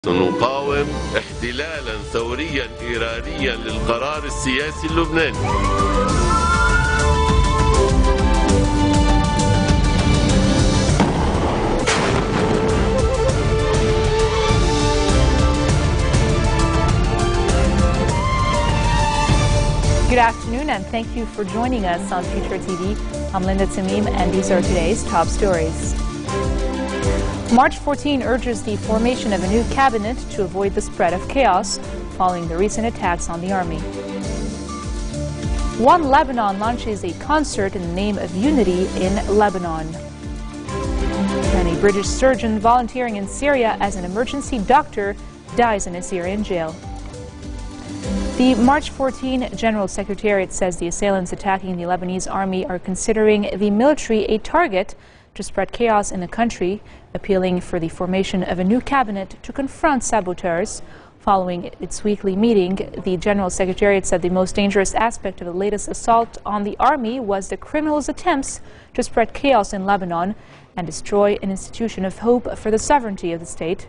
سنقاوم احتلالا ثوريا إيرانيا للقرار السياسي اللبناني. Good afternoon and thank you for joining us on FutureTV. I'm Linda Tamim and these are today's top stories. March 14 urges the formation of a new cabinet to avoid the spread of chaos following the recent attacks on the army. One Lebanon launches a concert in the name of unity in Lebanon. And a British surgeon volunteering in Syria as an emergency doctor dies in a Syrian jail. The March 14 General Secretariat says the assailants attacking the Lebanese army are considering the military a target to spread chaos in the country, appealing for the formation of a new cabinet to confront saboteurs. Following its weekly meeting, the General Secretariat said the most dangerous aspect of the latest assault on the army was the criminals' attempts to spread chaos in Lebanon and destroy an institution of hope for the sovereignty of the state.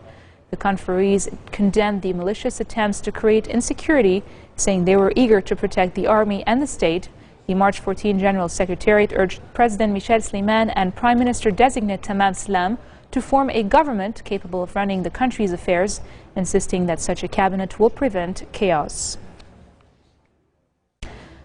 The conferees condemned the malicious attempts to create insecurity, saying they were eager to protect the army and the state. The March 14 General Secretariat urged President Michel Sleiman and Prime Minister-designate Tamam Salam to form a government capable of running the country's affairs, insisting that such a cabinet will prevent chaos.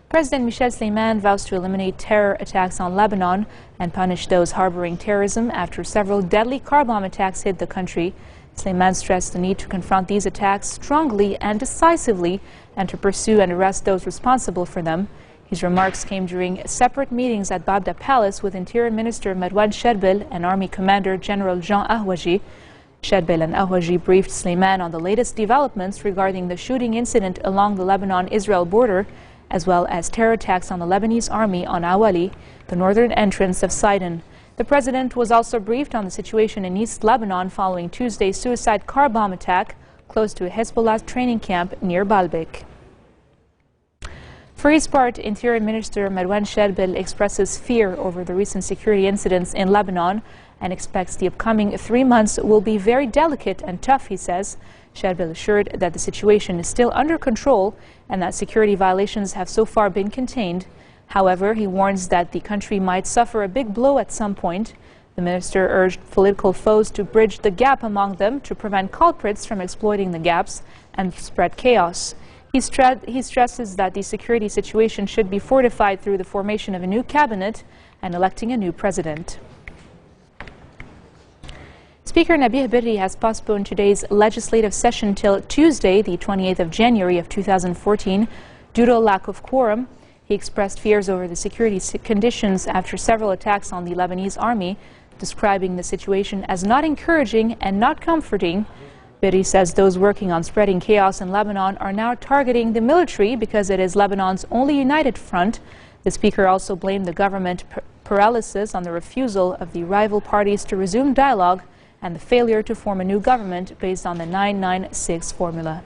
President Michel Sleiman vows to eliminate terror attacks on Lebanon and punish those harboring terrorism after several deadly car bomb attacks hit the country. Sleiman stressed the need to confront these attacks strongly and decisively and to pursue and arrest those responsible for them. His remarks came during separate meetings at Babda Palace with Interior Minister Marwan Sherbel and Army Commander General Jean Ahwaji. Sherbel and Ahwaji briefed Sleiman on the latest developments regarding the shooting incident along the Lebanon-Israel border, as well as terror attacks on the Lebanese army on Awali, the northern entrance of Sidon. The president was also briefed on the situation in East Lebanon following Tuesday's suicide car bomb attack close to a Hezbollah training camp near Baalbek. For his part, Interior Minister Marwan Sherbel expresses fear over the recent security incidents in Lebanon and expects the upcoming 3 months will be very delicate and tough, he says. Sherbel assured that the situation is still under control and that security violations have so far been contained. However, he warns that the country might suffer a big blow at some point. The minister urged political foes to bridge the gap among them to prevent culprits from exploiting the gaps and spread chaos. He stresses that the security situation should be fortified through the formation of a new cabinet and electing a new president. Speaker Nabih Berri has postponed today's legislative session till Tuesday, the 28th of January of 2014, due to a lack of quorum. He expressed fears over the security conditions after several attacks on the Lebanese army, describing the situation as not encouraging and not comforting. Berri says those working on spreading chaos in Lebanon are now targeting the military because it is Lebanon's only united front. The speaker also blamed the government paralysis on the refusal of the rival parties to resume dialogue and the failure to form a new government based on the 996 formula.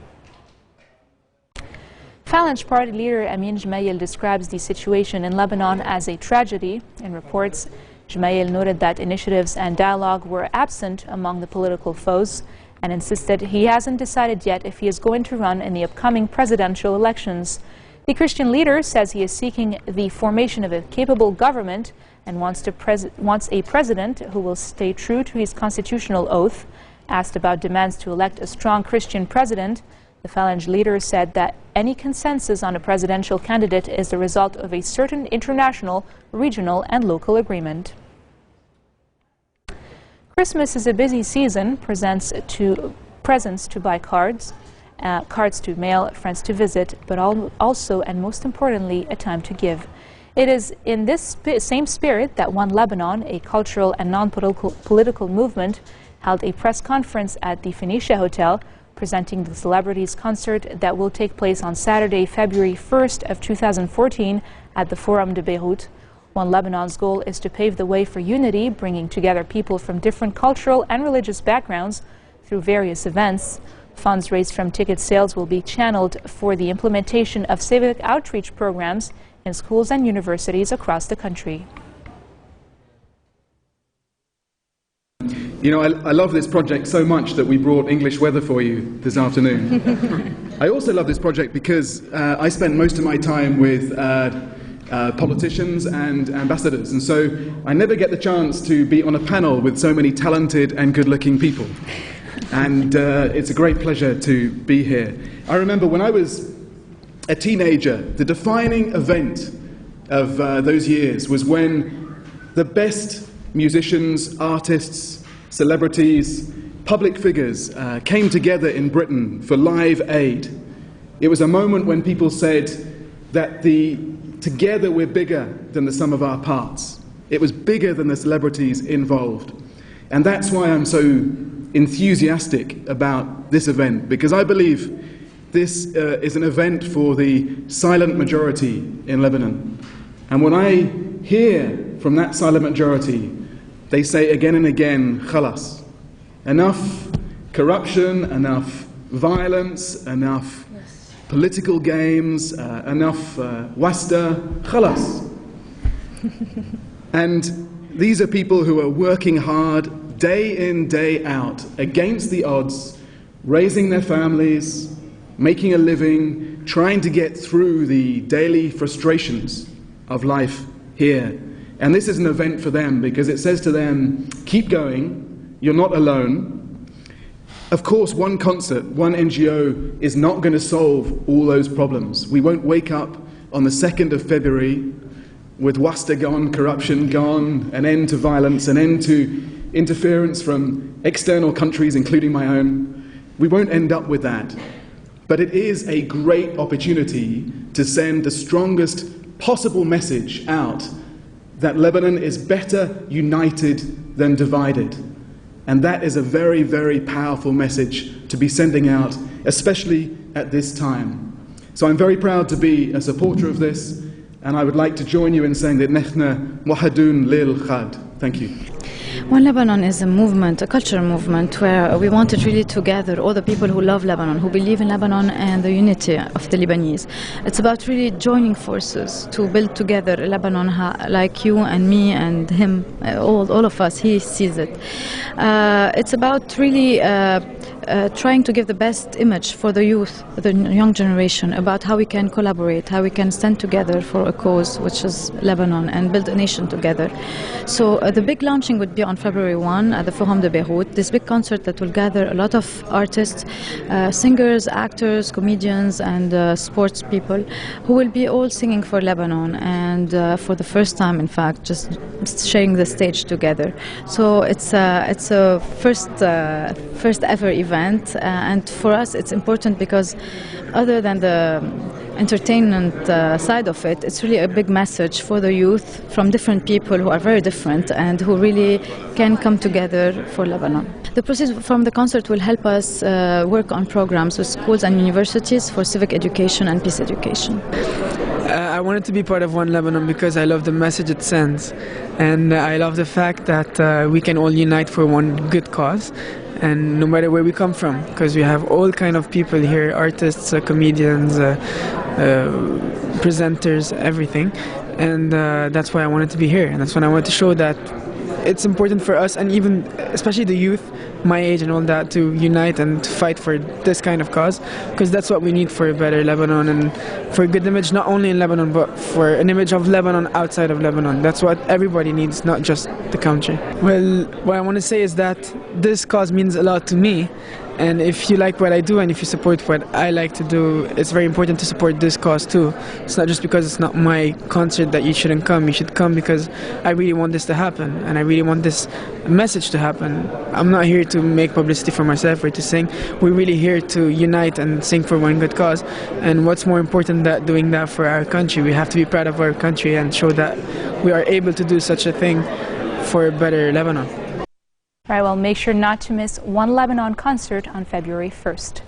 Phalange Party leader Amin Gemayel describes the situation in Lebanon as a tragedy. In reports, Gemayel noted that initiatives and dialogue were absent among the political foes and insisted he hasn't decided yet if he is going to run in the upcoming presidential elections. The Christian leader says he is seeking the formation of a capable government and wants a president who will stay true to his constitutional oath. Asked about demands to elect a strong Christian president, the Phalange leader said that any consensus on a presidential candidate is the result of a certain international, regional and local agreement. Christmas is a busy season, presents to buy cards, cards to mail, friends to visit, but also and most importantly, a time to give. It is in this same spirit that One Lebanon, a cultural and non-political movement, held a press conference at the Phoenicia Hotel, presenting the celebrities concert that will take place on Saturday, February 1st of 2014 at the Forum de Beirut. One Lebanon's goal is to pave the way for unity, bringing together people from different cultural and religious backgrounds through various events. Funds raised from ticket sales will be channeled for the implementation of civic outreach programs in schools and universities across the country. You know, I love this project so much that we brought English weather for you this afternoon. I also love this project because I spent most of my time with politicians and ambassadors, and so I never get the chance to be on a panel with so many talented and good-looking people. And it's a great pleasure to be here. I remember when I was a teenager, the defining event of those years was when the best musicians, artists, celebrities, public figures came together in Britain for Live Aid. It was a moment when people said that together we're bigger than the sum of our parts. It was bigger than the celebrities involved. And that's why I'm so enthusiastic about this event, because I believe this is an event for the silent majority in Lebanon. And when I hear from that silent majority, they say again and again, khalas. Enough corruption, enough violence, enough political games, enough wasta, khalas. And these are people who are working hard day in, day out, against the odds, raising their families, making a living, trying to get through the daily frustrations of life here. And this is an event for them because it says to them, keep going, you're not alone. Of course, one concert, one NGO is not going to solve all those problems. We won't wake up on the 2nd of February with wasta gone, corruption gone, an end to violence, an end to interference from external countries, including my own. We won't end up with that. But it is a great opportunity to send the strongest possible message out that Lebanon is better united than divided. And that is a very, very powerful message to be sending out, especially at this time. So I'm very proud to be a supporter of this, and I would like to join you in saying that Nehna Wahadun Lil Khad. Thank you. One Lebanon is a movement, a cultural movement, where we wanted really to gather all the people who love Lebanon, who believe in Lebanon and the unity of the Lebanese. It's about really joining forces to build together Lebanon like you and me and him, all of us. He sees it. It's about really trying to give the best image for the youth, the young generation, about how we can collaborate, how we can stand together for a cause, which is Lebanon, and build a nation together. So the big launching would be on February 1 at the Forum de Beirut, this big concert that will gather a lot of artists, singers, actors, comedians, and sports people who will be all singing for Lebanon, and for the first time, in fact, just sharing the stage together. So it's a first ever event, and for us it's important because other than the entertainment side of it, it's really a big message for the youth from different people who are very different and who really can come together for Lebanon. The proceeds from the concert will help us work on programs with schools and universities for civic education and peace education. I wanted to be part of One Lebanon because I love the message it sends, and I love the fact that we can all unite for one good cause, and no matter where we come from, because we have all kind of people here, artists, comedians, presenters, everything, and that's why I wanted to be here, and that's when I wanted to show that it's important for us, and even especially the youth my age and all that, to unite and to fight for this kind of cause, because that's what we need for a better Lebanon and for a good image, not only in Lebanon but for an image of Lebanon outside of Lebanon. That's what everybody needs, not just the country. Well, what I want to say is that this cause means a lot to me, and if you like what I do and if you support what I like to do, it's very important to support this cause too. It's not just because it's not my concert that you shouldn't come. You should come because I really want this to happen, and I really want this message to happen. I'm not here to make publicity for myself or to sing. We're really here to unite and sing for one good cause. And what's more important than doing that for our country? We have to be proud of our country and show that we are able to do such a thing for a better Lebanon. All right, well, make sure not to miss One Lebanon concert on February 1st.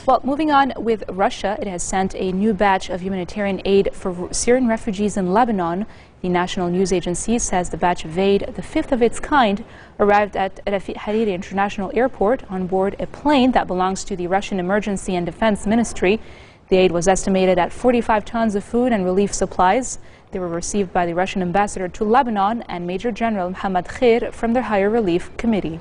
Well, moving on with Russia, it has sent a new batch of humanitarian aid for Syrian refugees in Lebanon. The national news agency says the batch of aid, the fifth of its kind, arrived at Rafiq Hariri International Airport on board a plane that belongs to the Russian Emergency and Defense Ministry. The aid was estimated at 45 tons of food and relief supplies. They were received by the Russian ambassador to Lebanon and Major General Mohammad Khair from their Higher Relief Committee.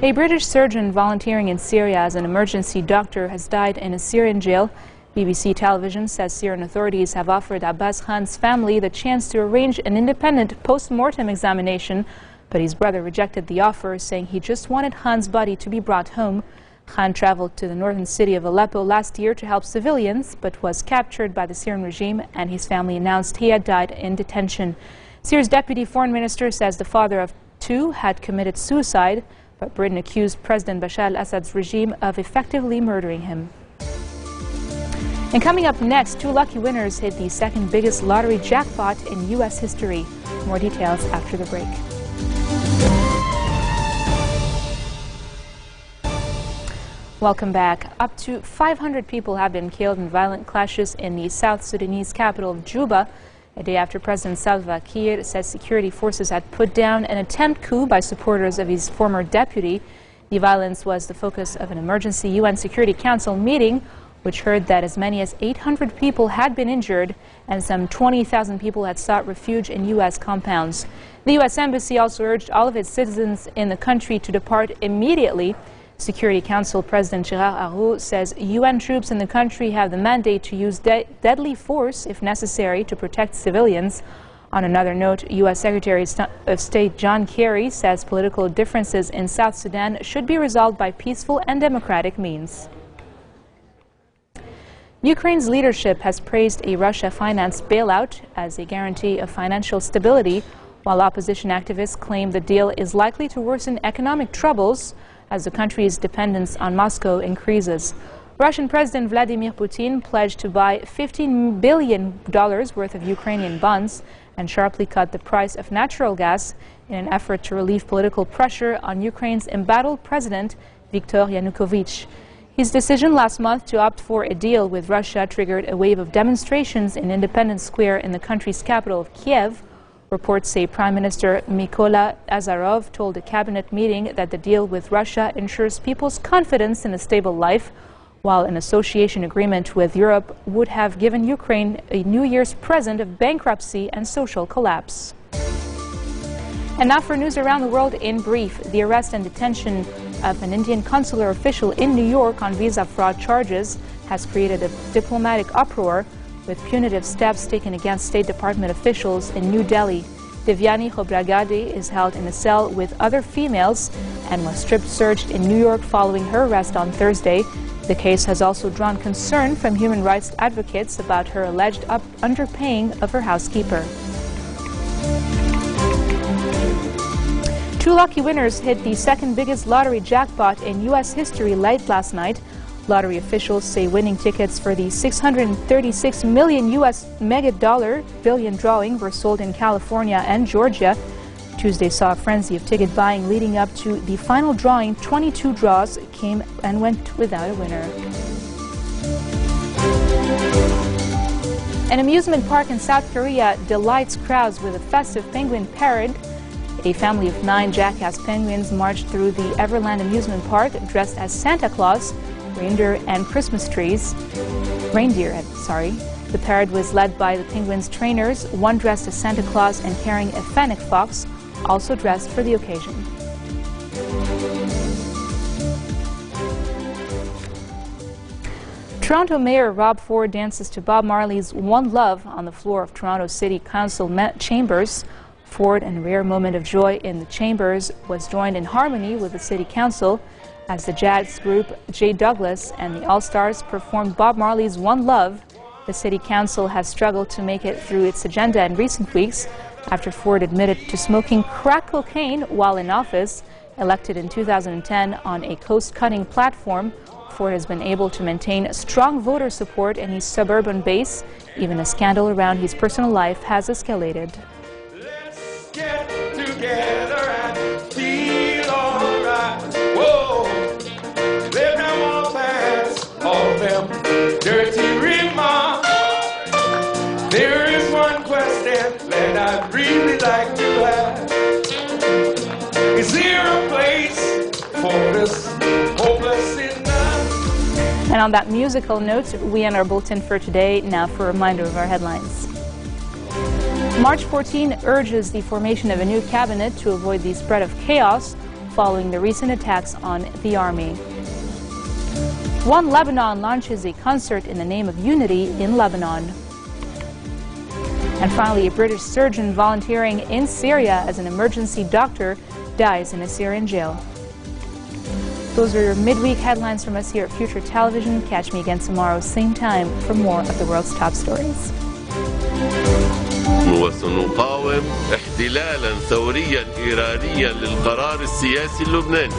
A British surgeon volunteering in Syria as an emergency doctor has died in a Syrian jail. BBC television says Syrian authorities have offered Abbas Khan's family the chance to arrange an independent post-mortem examination, but his brother rejected the offer, saying he just wanted Khan's body to be brought home. Khan traveled to the northern city of Aleppo last year to help civilians, but was captured by the Syrian regime, and his family announced he had died in detention. Syria's deputy foreign minister says the father of two had committed suicide, but Britain accused President Bashar al-Assad's regime of effectively murdering him. And coming up next, two lucky winners hit the second biggest lottery jackpot in U.S. history. More details after the break. Welcome back. Up to 500 people have been killed in violent clashes in the South Sudanese capital of Juba, a day after President Salva Kiir says security forces had put down an attempt coup by supporters of his former deputy. The violence was the focus of an emergency UN Security Council meeting, which heard that as many as 800 people had been injured and some 20,000 people had sought refuge in U.S. compounds. The U.S. Embassy also urged all of its citizens in the country to depart immediately. Security Council President Gérard Araud says UN troops in the country have the mandate to use deadly force if necessary to protect civilians. On another note, U.S. Secretary of State John Kerry says political differences in South Sudan should be resolved by peaceful and democratic means. Ukraine's leadership has praised a Russia-financed bailout as a guarantee of financial stability, while opposition activists claim the deal is likely to worsen economic troubles as the country's dependence on Moscow increases. Russian President Vladimir Putin pledged to buy $15 billion worth of Ukrainian bonds and sharply cut the price of natural gas in an effort to relieve political pressure on Ukraine's embattled president, Viktor Yanukovych. His decision last month to opt for a deal with Russia triggered a wave of demonstrations in Independence Square in the country's capital of Kiev. Reports say Prime Minister Mykola Azarov told a cabinet meeting that the deal with Russia ensures people's confidence in a stable life, while an association agreement with Europe would have given Ukraine a New Year's present of bankruptcy and social collapse. And now for news around the world in brief. The arrest and detention of an Indian consular official in New York on visa fraud charges has created a diplomatic uproar, with punitive steps taken against State Department officials in New Delhi. Devyani Khobragade is held in a cell with other females and was strip-searched in New York following her arrest on Thursday. The case has also drawn concern from human rights advocates about her alleged underpaying of her housekeeper. Two lucky winners hit the second biggest lottery jackpot in U.S. history late last night. Lottery officials say winning tickets for the $636 million U.S. mega-dollar billion drawing were sold in California and Georgia. Tuesday saw a frenzy of ticket buying leading up to the final drawing. 22 draws came and went without a winner. An amusement park in South Korea delights crowds with a festive penguin parade. A family of 9 jackass penguins marched through the Everland amusement park dressed as Santa Claus, reindeer and Christmas trees. The parade was led by the penguins' trainers, one dressed as Santa Claus and carrying a fennec fox, also dressed for the occasion. Toronto Mayor Rob Ford dances to Bob Marley's One Love on the floor of Toronto City Council chambers. Ford, in a rare moment of joy in the chambers, was joined in harmony with the City Council as the jazz group J. Douglas and the All-Stars performed Bob Marley's One Love. The City Council has struggled to make it through its agenda in recent weeks after Ford admitted to smoking crack cocaine while in office. Elected in 2010 on a coast-cutting platform, Ford has been able to maintain strong voter support in his suburban base. Even a scandal around his personal life has escalated. Let's get together and feel alright. Whoa, let them all pass all them dirty remarks. There is one question that I'd really like to ask. Is there a place for this hopeless enough? And on that musical note, we end our bulletin for today. Now for a reminder of our headlines. March 14 urges the formation of a new cabinet to avoid the spread of chaos. following the recent attacks on the army. One Lebanon launches a concert in the name of unity in Lebanon. And finally, a British surgeon volunteering in Syria as an emergency doctor dies in a Syrian jail. Those are your midweek headlines from us here at Future Television. Catch me again tomorrow, same time, for more of the world's top stories. وسنقاوم احتلالا ثوريا إيرانيا للقرار السياسي اللبناني.